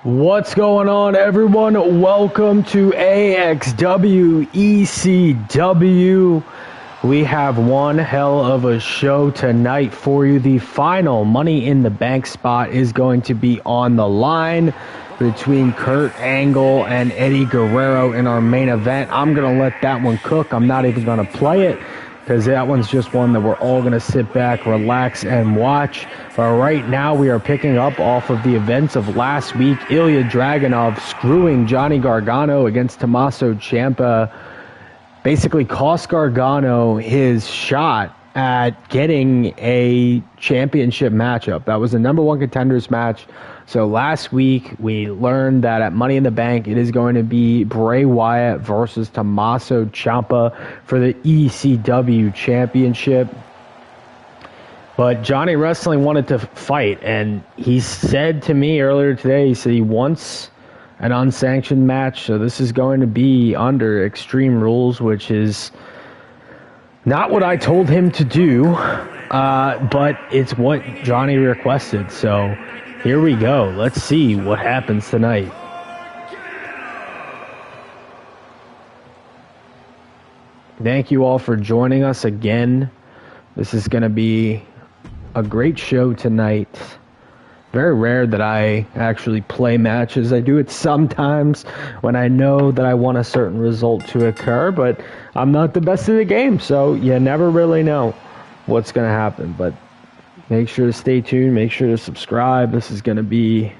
What's going on, everyone? Welcome to AXW ECW. We have one hell of a show tonight for you. The final Money in the Bank spot is going to be on the line between Kurt Angle and Eddie Guerrero in our main event. I'm going to let that one cook. I'm not even going to play it, because that one's just one that we're all going to sit back, relax, and watch. But right now, we are picking up off of the events of last week. Ilja Dragunov screwing Johnny Gargano against Tommaso Ciampa. Basically cost Gargano his shot at getting a championship matchup. That was the #1 contenders match. So last week, we learned that at Money in the Bank, it is going to be Bray Wyatt versus Tommaso Ciampa for the ECW championship. But Johnny Wrestling wanted to fight, and he said to me earlier today, he said he wants an unsanctioned match. So this is going to be under Extreme Rules, which is not what I told him to do, but it's what Johnny requested. So here we go. Let's see what happens tonight. Thank you all for joining us again. This is going to be a great show tonight. Very rare that I actually play matches. I do it sometimes when I know that I want a certain result to occur, but I'm not the best at the game, so you never really know what's going to happen. But make sure to stay tuned. Make sure to subscribe. This is going to be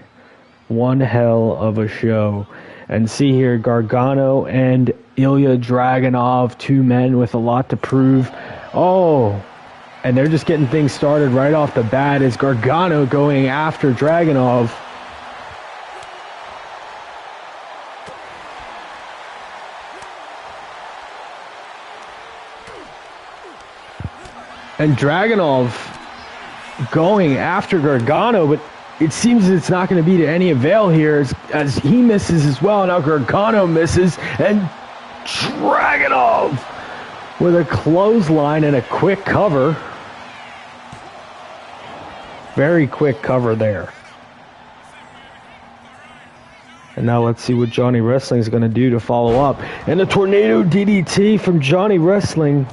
one hell of a show. And see here, Gargano and Ilja Dragunov, two men with a lot to prove. Oh, and they're just getting things started right off the bat. Is Gargano going after Dragunov? And Dragunov going after Gargano, but it seems it's not going to be to any avail here as he misses as well. Now Gargano misses, and Dragunov with a clothesline and a quick cover. Very quick cover there. And now let's see what Johnny Wrestling is going to do to follow up. And a tornado DDT from Johnny Wrestling.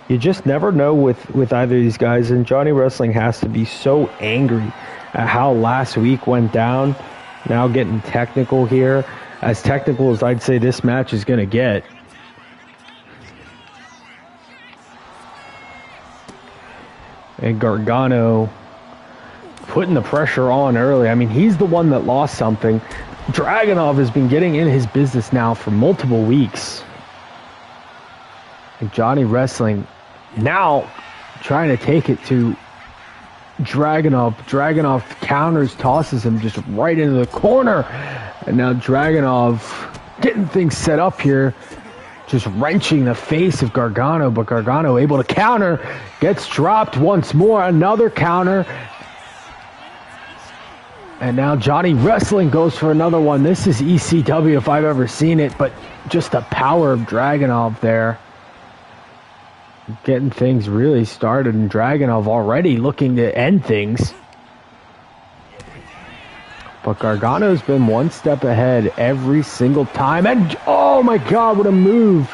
You just never know with either of these guys. And Johnny Wrestling has to be so angry at how last week went down. Now getting technical here. As technical as I'd say this match is going to get. And Gargano putting the pressure on early. I mean, he's the one that lost something. Dragunov has been getting in his business now for multiple weeks. And Johnny Wrestling now trying to take it to Dragunov. Dragunov counters, tosses him just right into the corner. And now Dragunov getting things set up here. Just wrenching the face of Gargano, but Gargano able to counter, gets dropped once more, another counter. And now Johnny Wrestling goes for another one. This is ECW if I've ever seen it, but just the power of Dragunov there. Getting things really started, and Dragunov already looking to end things. But Gargano's been one step ahead every single time. And, oh my God, what a move.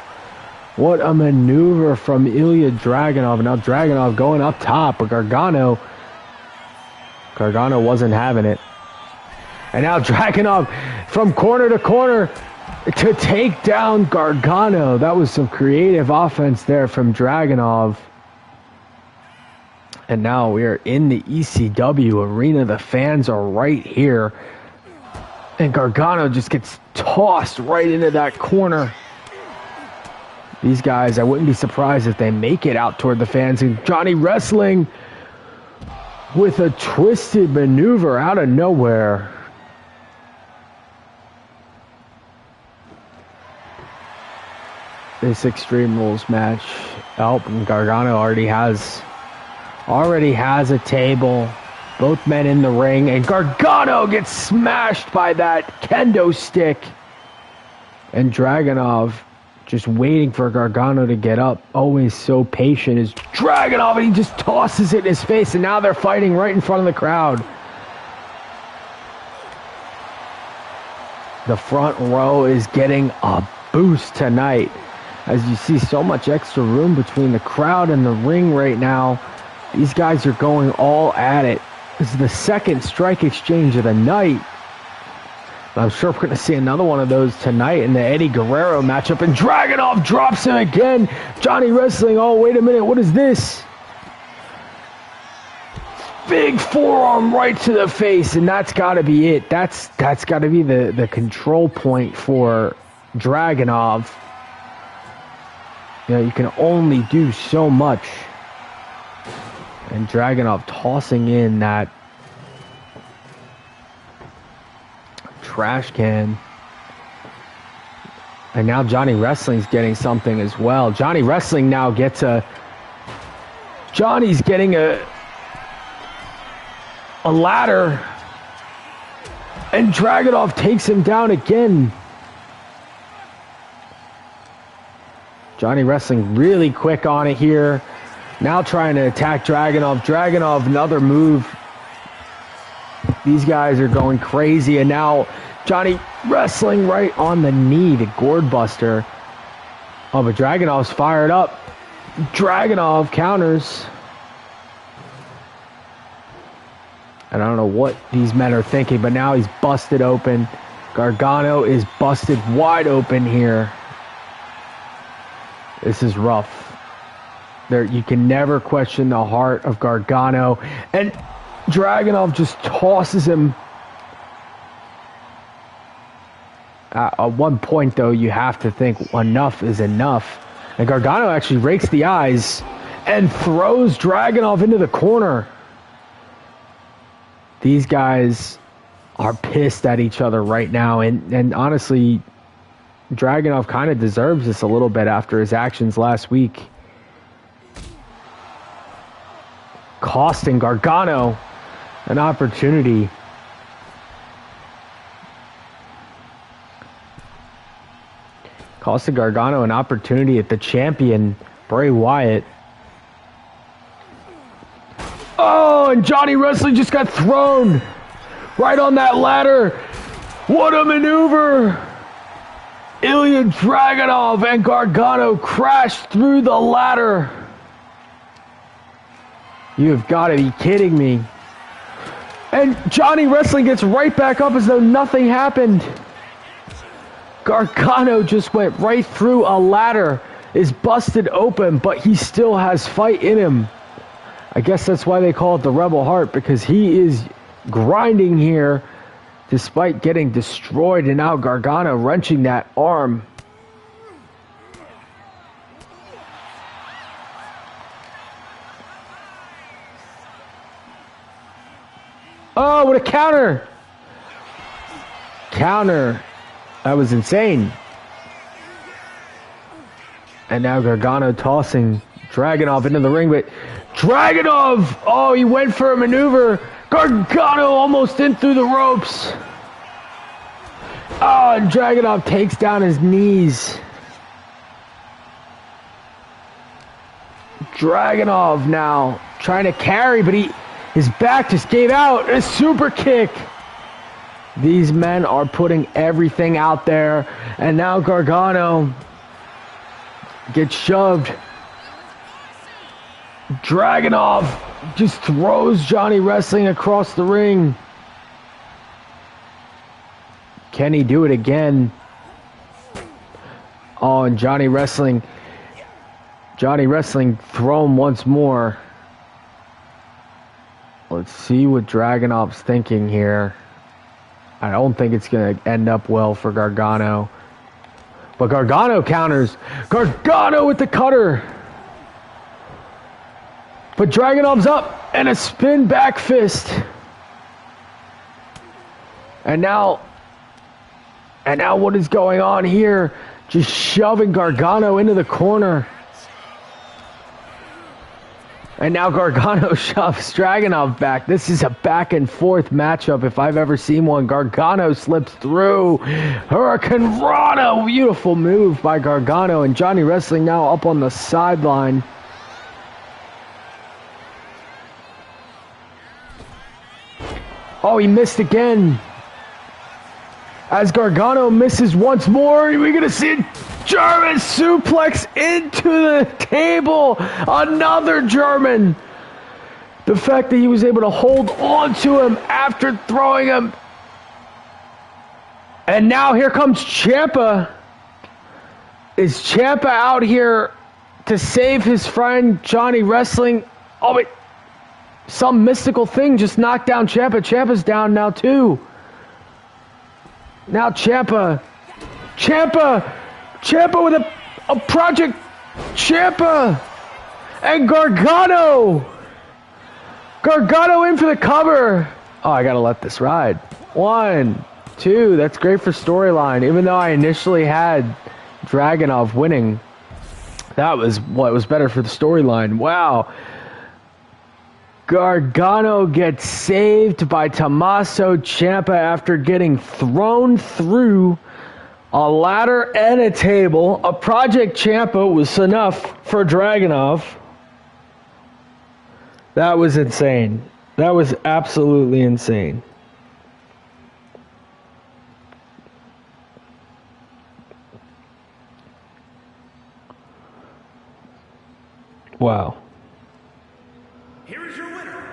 What a maneuver from Ilja Dragunov. Now Dragunov going up top, but Gargano wasn't having it. And now Dragunov from corner to corner to take down Gargano. That was some creative offense there from Dragunov. And now we are in the ECW arena. The fans are right here. And Gargano just gets tossed right into that corner. These guys, I wouldn't be surprised if they make it out toward the fans. And Johnny Wrestling with a twisted maneuver out of nowhere. This Extreme Rules match. Oh, and Gargano already has a table. Both men in the ring, and Gargano gets smashed by that kendo stick. And Dragunov just waiting for Gargano to get up. Always so patient is Dragunov, and he just tosses it in his face, and now they're fighting right in front of the crowd. The front row is getting a boost tonight. As you see, so much extra room between the crowd and the ring right now. These guys are going all at it. This is the second strike exchange of the night. I'm sure we're going to see another one of those tonight in the Eddie Guerrero matchup. And Dragunov drops him again. Johnny Wrestling. Oh, wait a minute. What is this? Big forearm right to the face. And that's got to be it. That's got to be the control point for Dragunov. You know, you can only do so much. And Dragunov tossing in that trash can. And now Johnny Wrestling's getting something as well. Johnny Wrestling now gets Johnny's getting a ladder. And Dragunov takes him down again. Johnny Wrestling really quick on it here. Now trying to attack Dragunov. Dragunov, another move. These guys are going crazy. And now Johnny Wrestling right on the knee, the gourd buster. Oh, but Dragunov's fired up. Dragunov counters. And I don't know what these men are thinking, but now he's busted open. Gargano is busted wide open here. This is rough. You can never question the heart of Gargano. And Dragunov just tosses him. At one point, though, you have to think enough is enough. And Gargano actually rakes the eyes and throws Dragunov into the corner. These guys are pissed at each other right now. And honestly, Dragunov kind of deserves this a little bit after his actions last week. Costing Gargano an opportunity. Costing Gargano an opportunity at the champion, Bray Wyatt. Oh, and Johnny Wrestling just got thrown right on that ladder. What a maneuver. Ilja Dragunov and Gargano crashed through the ladder. You've got to be kidding me. And Johnny Wrestling gets right back up as though nothing happened. Gargano just went right through a ladder, is busted open, but he still has fight in him. I guess that's why they call it the Rebel Heart, because he is grinding here despite getting destroyed, and now Gargano wrenching that arm. Oh, what a counter! Counter. That was insane. And now Gargano tossing Dragunov into the ring, but Dragunov! Oh, he went for a maneuver. Gargano almost in through the ropes. Oh, and Dragunov takes down his knees. Dragunov now trying to carry, but his back just gave out. A super kick. These men are putting everything out there. And now Gargano gets shoved. Dragunov just throws Johnny Wrestling across the ring. Can he do it again? Oh, and Johnny Wrestling throw him once more. Let's see what Dragunov's thinking here. I don't think it's going to end up well for Gargano. But Gargano counters. Gargano with the cutter. But Dragunov's up and a spin back fist. And now what is going on here? Just shoving Gargano into the corner. And now Gargano shoves Dragunov back. This is a back and forth matchup if I've ever seen one. Gargano slips through. Hurricane Rana. Beautiful move by Gargano. And Johnny Wrestling now up on the sideline. Oh, he missed again. As Gargano misses once more, we're going to see a German suplex into the table. Another German. The fact that he was able to hold on to him after throwing him. And now here comes Ciampa. Is Ciampa out here to save his friend Johnny Wrestling? Oh, wait. Some mystical thing just knocked down Ciampa. Ciampa's down now, too. Now Ciampa with a Project Ciampa. And Gargano in for the cover. Oh, I gotta let this ride. 1, 2, that's great for storyline. Even though I initially had Dragunov winning, that was what was better for the storyline. Wow. Gargano gets saved by Tommaso Ciampa after getting thrown through a ladder and a table. A Project Ciampa was enough for Dragunov. That was insane. That was absolutely insane. Wow. Here's your winner,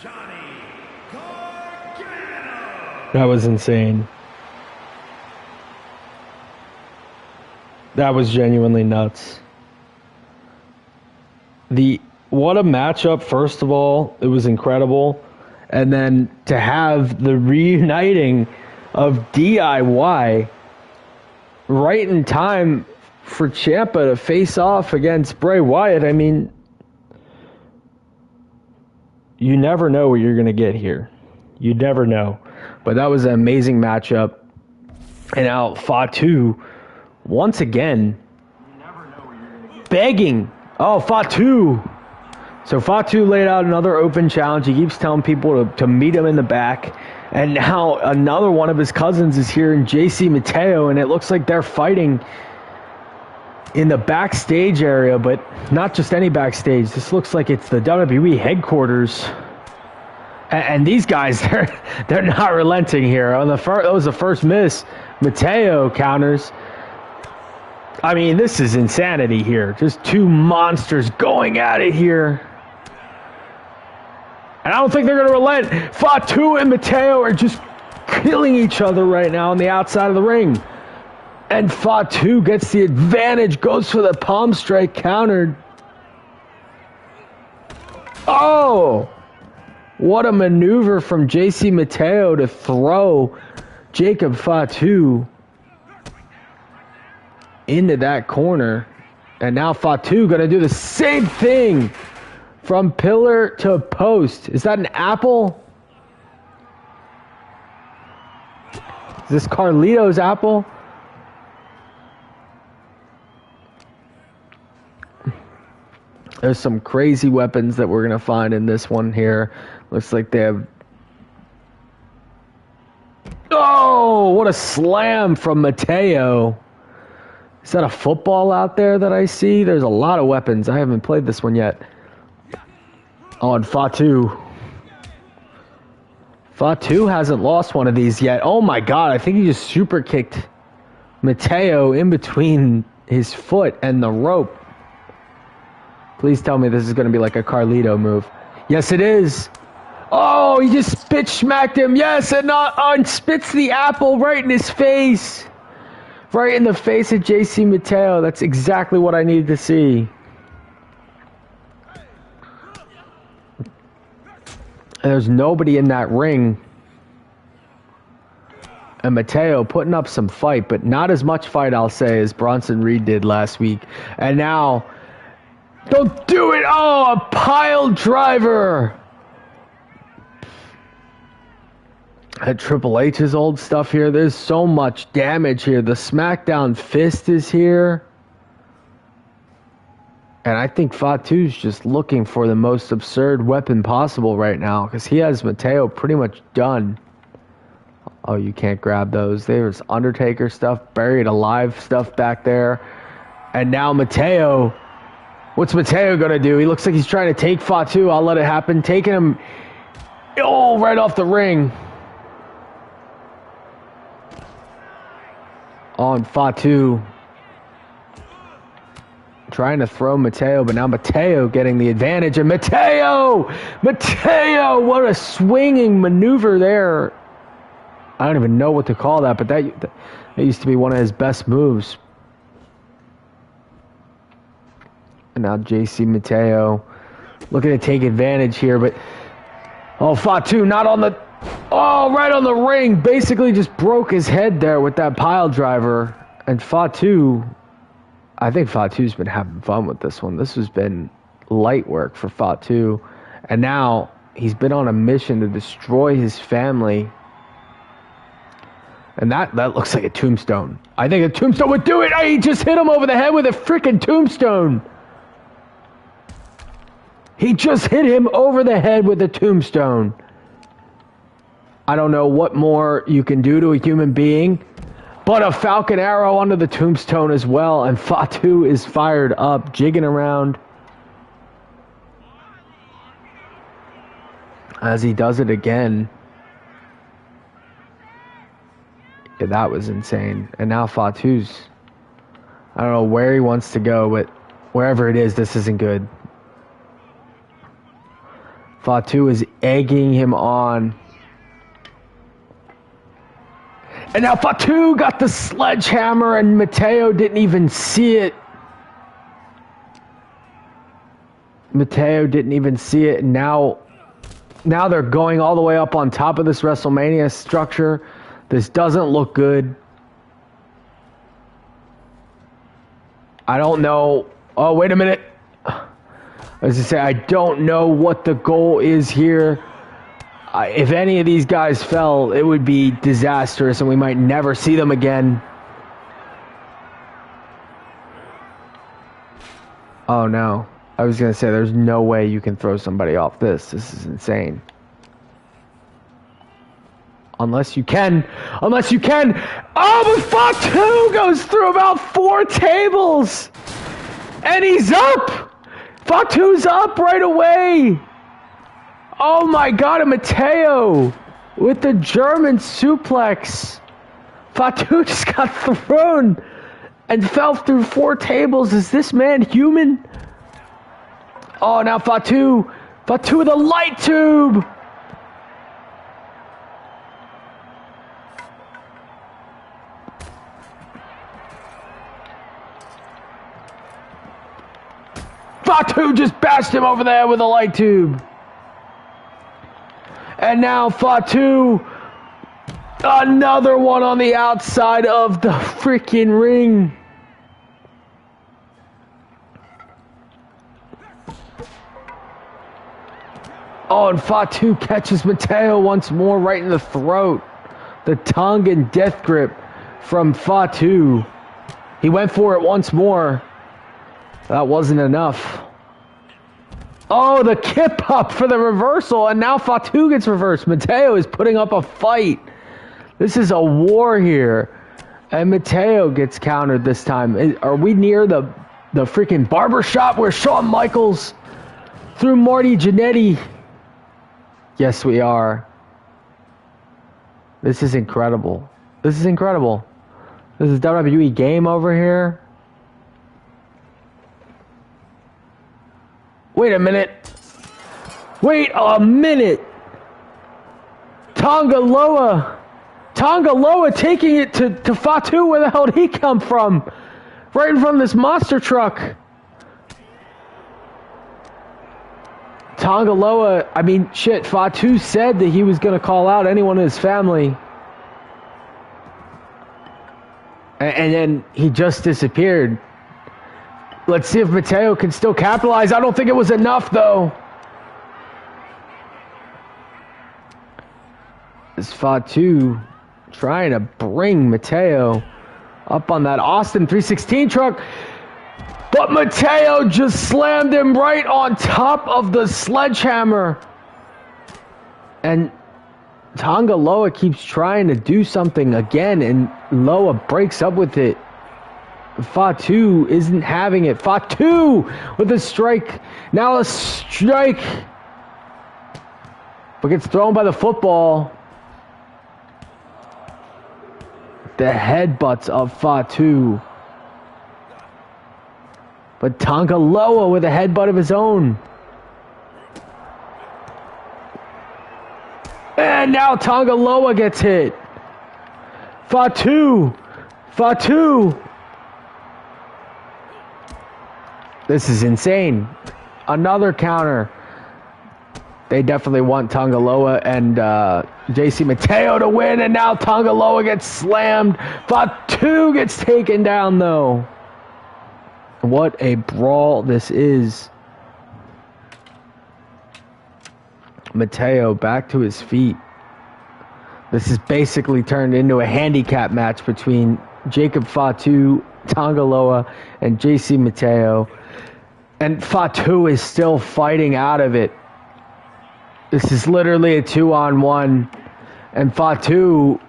Johnny Gargano. That was insane. That was genuinely nuts. What a matchup, first of all. It was incredible. And then to have the reuniting of DIY right in time for Ciampa to face off against Bray Wyatt. I mean, you never know what you're going to get here. You never know. But that was an amazing matchup. And now Fatu, once again, begging. Oh, Fatu. So Fatu laid out another open challenge. He keeps telling people to meet him in the back. And now another one of his cousins is here in JC Mateo. And it looks like they're fighting in the backstage area, but not just any backstage. This looks like it's the WWE headquarters. And these guys, they're not relenting here. That was the first miss. Mateo counters. I mean, this is insanity here. Just two monsters going at it here. And I don't think they're going to relent. Fatu and Mateo are just killing each other right now on the outside of the ring. And Fatu gets the advantage, goes for the palm strike, countered. Oh! What a maneuver from JC Mateo to throw Jacob Fatu into that corner. And now Fatu going to do the same thing from pillar to post. Is that an apple? Is this Carlito's apple? There's some crazy weapons that we're going to find in this one here. Looks like they have... Oh, what a slam from Mateo. Is that a football out there that I see? There's a lot of weapons. I haven't played this one yet. Oh, and Fatu. Fatu hasn't lost one of these yet. Oh my God, I think he just super kicked Mateo in between his foot and the rope. Please tell me this is going to be like a Carlito move. Yes, it is. Oh, he just spit smacked him. Yes, and spits the apple right in his face. Right in the face of JC Mateo. That's exactly what I needed to see. And there's nobody in that ring. And Mateo putting up some fight, but not as much fight, I'll say, as Bronson Reed did last week. And now, don't do it! Oh, a pile driver! At Triple H's old stuff here. There's so much damage here. The SmackDown fist is here. And I think Fatu's just looking for the most absurd weapon possible right now, because he has Mateo pretty much done. Oh, you can't grab those. There's Undertaker stuff, buried alive stuff back there. And now Mateo. What's Mateo going to do? He looks like he's trying to take Fatu. I'll let it happen. Taking him, right off the ring. on Fatu. Trying to throw Mateo, but now Mateo getting the advantage. And Mateo, what a swinging maneuver there. I don't even know what to call that, but that used to be one of his best moves. And now JC Mateo looking to take advantage here, but Fatu not on the, right on the ring. Basically just broke his head there with that pile driver. And Fatu, I think Fatu's been having fun with this one. This has been light work for Fatu. And now he's been on a mission to destroy his family. And that looks like a tombstone. I think a tombstone would do it. He just hit him over the head with a freaking tombstone. He just hit him over the head with a tombstone. I don't know what more you can do to a human being, but a falcon arrow under the tombstone as well. And Fatu is fired up, jigging around as he does it again. Yeah, that was insane. And now Fatu's, I don't know where he wants to go, but wherever it is, this isn't good. Fatu is egging him on. And now Fatu got the sledgehammer and Mateo didn't even see it. Mateo didn't even see it. And now they're going all the way up on top of this WrestleMania structure. This doesn't look good. I don't know. Oh, wait a minute. As I say, I don't know what the goal is here. If any of these guys fell, it would be disastrous and we might never see them again. Oh no. I was going to say there's no way you can throw somebody off this. This is insane. Unless you can. Oh, but Fatu goes through about 4 tables. And he's up. Fatu's up right away. Oh my God, and Mateo with the German suplex. Fatu just got thrown and fell through 4 tables. Is this man human? Oh, now Fatu with a light tube. Fatu just bashed him over the head with a light tube. And now Fatu, another one on the outside of the freaking ring. Oh, and Fatu catches Mateo once more right in the throat. The Tongan death grip from Fatu. He went for it once more. That wasn't enough. Oh, the kip up for the reversal, and now Fatu gets reversed. Mateo is putting up a fight. This is a war here. And Mateo gets countered this time. Are we near the freaking barbershop where Shawn Michaels threw Marty Jannetty? Yes, we are. This is incredible. This is incredible. This is WWE Game over here. Wait a minute. Wait a minute. Tonga Loa taking it to Fatu. Where the hell did he come from? Right in front of this monster truck. Tonga Loa, I mean, shit, Fatu said that he was going to call out anyone in his family. And then he just disappeared. Let's see if Mateo can still capitalize. I don't think it was enough, though. Is Fatu trying to bring Mateo up on that Austin 316 truck. But Mateo just slammed him right on top of the sledgehammer. And Tonga Loa keeps trying to do something again, and Loa breaks up with it. Fatu isn't having it. Fatu with a strike. Now a strike. But gets thrown by the football. the headbutts of Fatu. But Tanga Loa with a headbutt of his own. And now Tanga Loa gets hit. Fatu. This is insane. Another counter. They definitely want Tanga Loa and JC Mateo to win, and now Tanga Loa gets slammed. Fatu gets taken down, though. What a brawl this is. Mateo back to his feet. This is basically turned into a handicap match between Jacob Fatu, Tanga Loa, and JC Mateo. And Fatu is still fighting out of it. This is literally a 2-on-1. And Fatu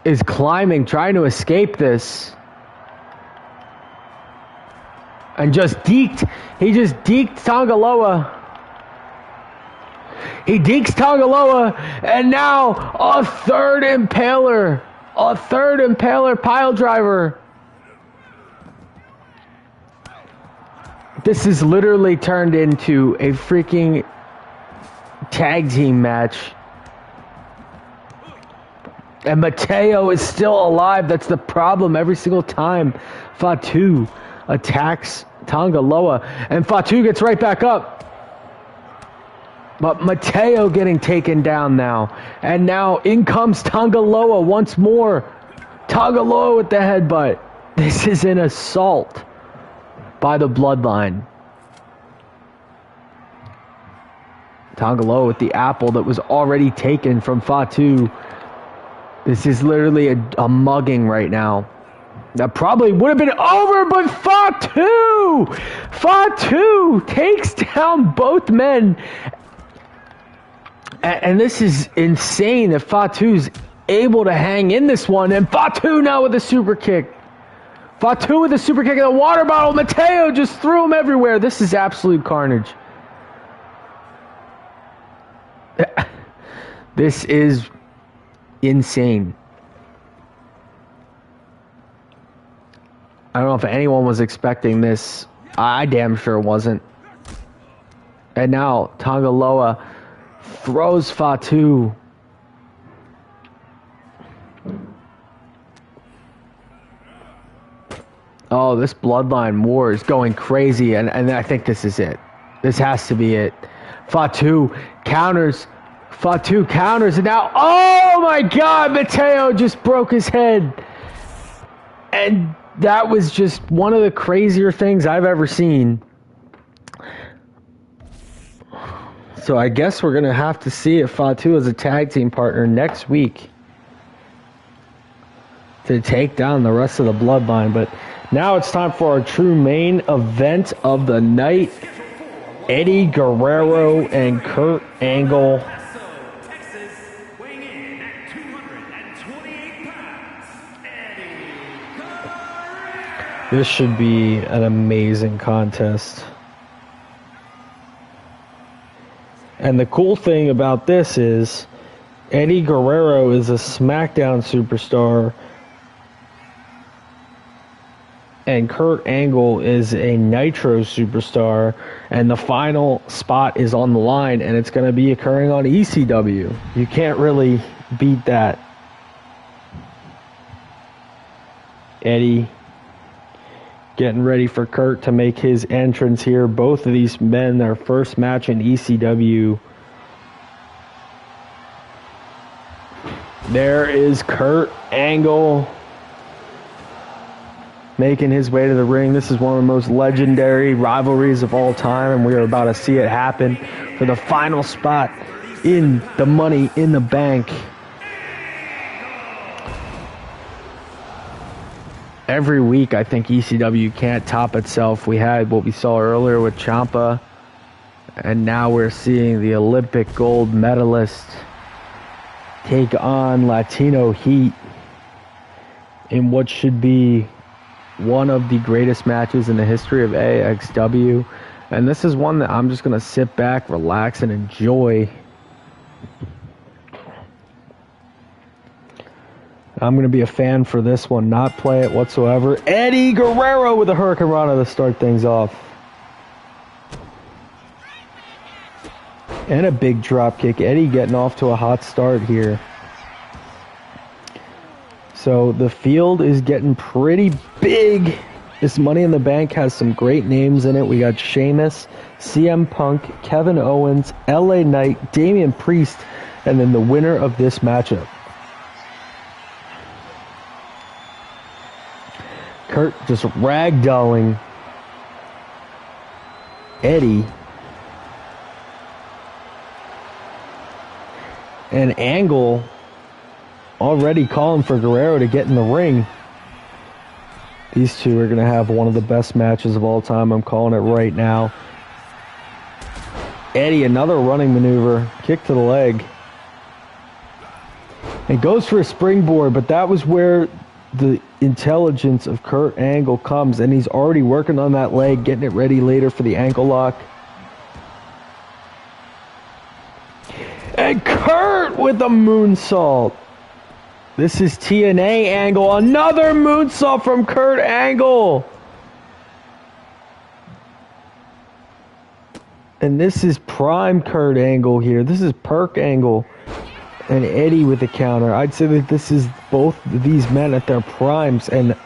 is climbing, trying to escape this. And he just deked Tanga Loa. He dekes Tanga Loa, and now a third impaler pile driver. This is literally turned into a freaking tag team match. And Mateo is still alive. That's the problem every single time Fatu attacks Tanga Loa. And Fatu gets right back up. But Mateo getting taken down now. And now in comes Tanga Loa once more. Tanga Loa with the headbutt. This is an assault by the Bloodline. Tanga Loa with the apple that was already taken from Fatu. This is literally a mugging right now. That probably would have been over, but Fatu takes down both men. And this is insane that Fatu's able to hang in this one. And Fatu now with a super kick. Fatu with a super kick and a water bottle. Mateo just threw him everywhere. This is absolute carnage. This is insane. I don't know if anyone was expecting this. I damn sure wasn't. And now Tanga Loa throws Fatu. Oh, this Bloodline war is going crazy, and I think this is it. This has to be it. Fatu counters, and now, oh my God, Mateo just broke his head. And that was just one of the crazier things I've ever seen. So I guess we're going to have to see if Fatu is a tag team partner next week to take down the rest of the Bloodline. But now it's time for our true main event of the night. Eddie Guerrero and Kurt Angle. This should be an amazing contest. And the cool thing about this is Eddie Guerrero is a SmackDown superstar and Kurt Angle is a Nitro superstar, and the final spot is on the line, and it's going to be occurring on ECW. You can't really beat that. Eddie getting ready for Kurt to make his entrance here. Both of these men, their first match in ECW. There is Kurt Angle making his way to the ring. This is one of the most legendary rivalries of all time, and we are about to see it happen for the final spot in the Money in the Bank. Every week, I think ECW can't top itself. We had what we saw earlier with Ciampa, and now we're seeing the Olympic gold medalist take on Latino Heat in what should be one of the greatest matches in the history of AXW. And this is one that I'm just going to sit back, relax, and enjoy. I'm going to be a fan for this one, not play it whatsoever. Eddie Guerrero with a Hurricane Rana to start things off. And a big drop kick. Eddie getting off to a hot start here. So the field is getting pretty big. This Money in the Bank has some great names in it. We got Sheamus, CM Punk, Kevin Owens, LA Knight, Damian Priest, and then the winner of this matchup. Kurt just ragdolling Eddie. And Angle already calling for Guerrero to get in the ring. These two are going to have one of the best matches of all time. I'm calling it right now. Eddie, another running maneuver. Kick to the leg. And goes for a springboard, but that was where the intelligence of Kurt Angle comes. And he's already working on that leg, getting it ready later for the ankle lock. And Kurt with a moonsault. This is TNA Angle. Another moonsault from Kurt Angle. And this is prime Kurt Angle here. This is Perk Angle. And Eddie with the counter. I'd say that this is both these men at their primes. And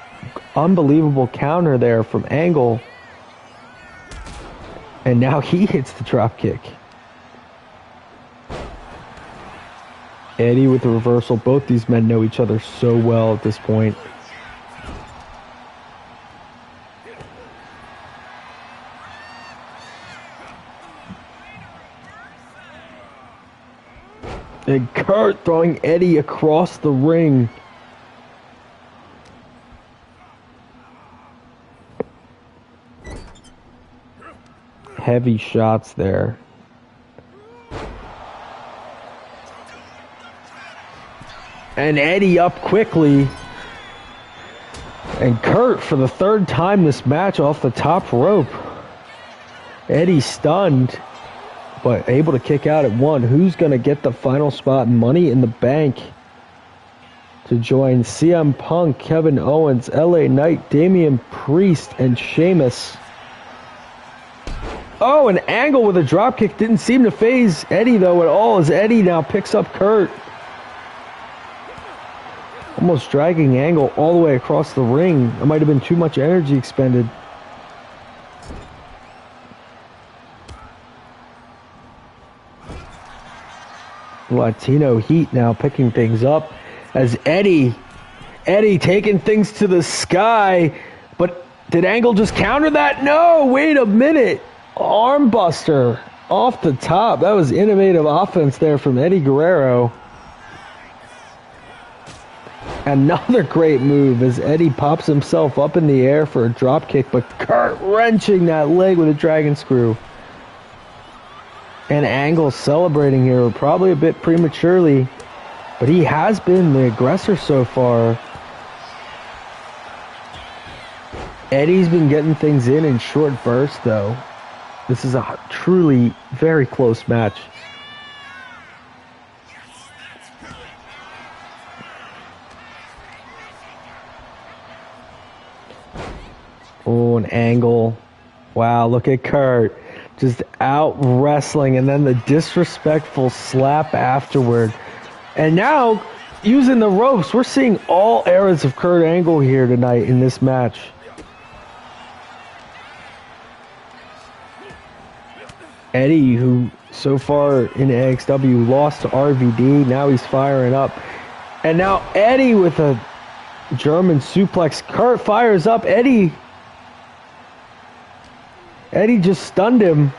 unbelievable counter there from Angle. And now he hits the drop kick. Eddie with the reversal. Both these men know each other so well at this point. And Kurt throwing Eddie across the ring. Heavy shots there. And Eddie up quickly. And Kurt for the third time this match off the top rope. Eddie stunned, but able to kick out at one. Who's going to get the final spot? Money in the Bank to join CM Punk, Kevin Owens, LA Knight, Damian Priest, and Sheamus. Oh, an Angle with a dropkick didn't seem to phase Eddie though at all, as Eddie now picks up Kurt. Almost dragging Angle all the way across the ring. It might have been too much energy expended. Latino Heat now picking things up as Eddie taking things to the sky. But did Angle just counter that? No, wait a minute. Armbuster off the top. That was innovative offense there from Eddie Guerrero. Another great move as Eddie pops himself up in the air for a drop kick, but Kurt wrenching that leg with a dragon screw. And Angle celebrating here, probably a bit prematurely, but he has been the aggressor so far. Eddie's been getting things in short bursts though. This is a truly very close match. Oh, an Angle. Wow, look at Kurt. Just out wrestling, and then the disrespectful slap afterward. And now, using the ropes, we're seeing all eras of Kurt Angle here tonight in this match. Eddie, who so far in AXW lost to RVD, now he's firing up. And now Eddie with a German suplex. Kurt fires up. Eddie just stunned him.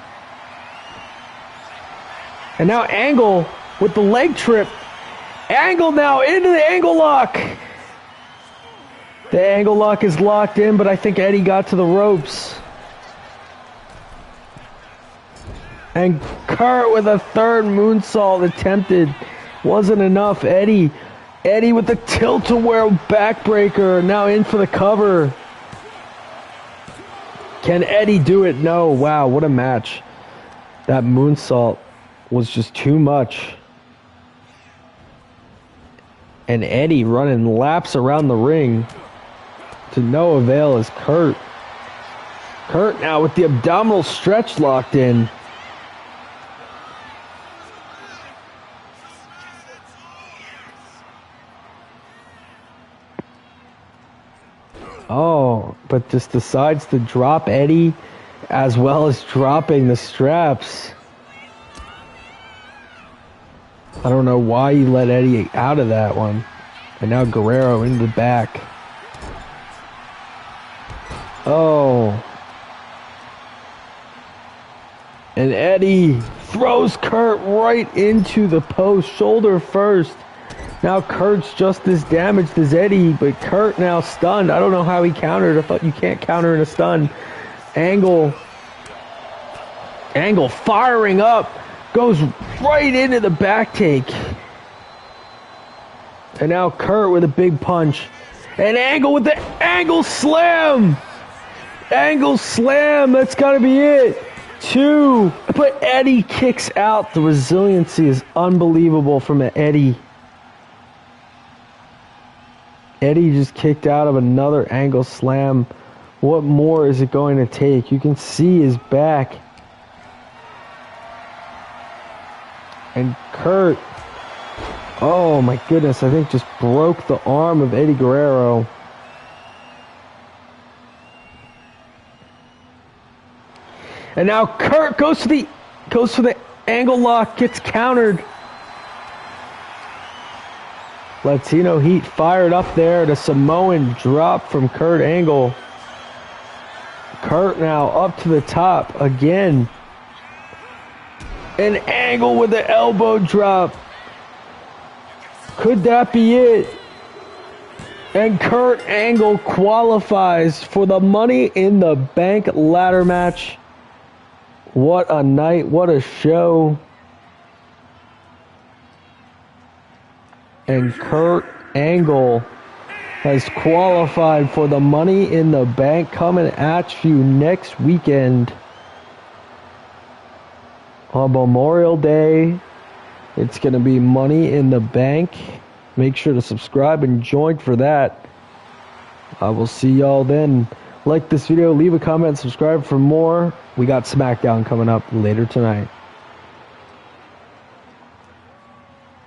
And now Angle with the leg trip. Angle now into the angle lock. The angle lock is locked in, but I think Eddie got to the ropes. And Kurt with a third moonsault attempted. Wasn't enough. Eddie with the tilt-a-whirl backbreaker. Now in for the cover. Can Eddie do it? No. Wow, what a match. That moonsault was just too much. And Eddie running laps around the ring. To no avail is Kurt. Kurt now with the abdominal stretch locked in. Oh, but just decides to drop Eddie as well as dropping the straps. I don't know why he let Eddie out of that one. And now Guerrero in the back. Oh. And Eddie throws Kurt right into the post, shoulder first. Now Kurt's just as damaged as Eddie, but Kurt now stunned. I don't know how he countered. I thought you can't counter in a stun. Angle firing up. Goes right into the back take. And now Kurt with a big punch. And Angle with the angle slam. Angle slam. That's got to be it. 2. But Eddie kicks out. The resiliency is unbelievable from Eddie. Eddie just kicked out of another angle slam. What more is it going to take? You can see his back. And Kurt, oh my goodness, I think just broke the arm of Eddie Guerrero. And now Kurt goes for the angle lock, gets countered. Latino Heat fired up there. The Samoan drop from Kurt Angle. Kurt now up to the top again. An Angle with the elbow drop. Could that be it? And Kurt Angle qualifies for the Money in the Bank ladder match. What a night. What a show. And Kurt Angle has qualified for the Money in the Bank coming at you next weekend. On Memorial Day, it's going to be Money in the Bank. Make sure to subscribe and join for that. I will see y'all then. Like this video, leave a comment, subscribe for more. We got SmackDown coming up later tonight.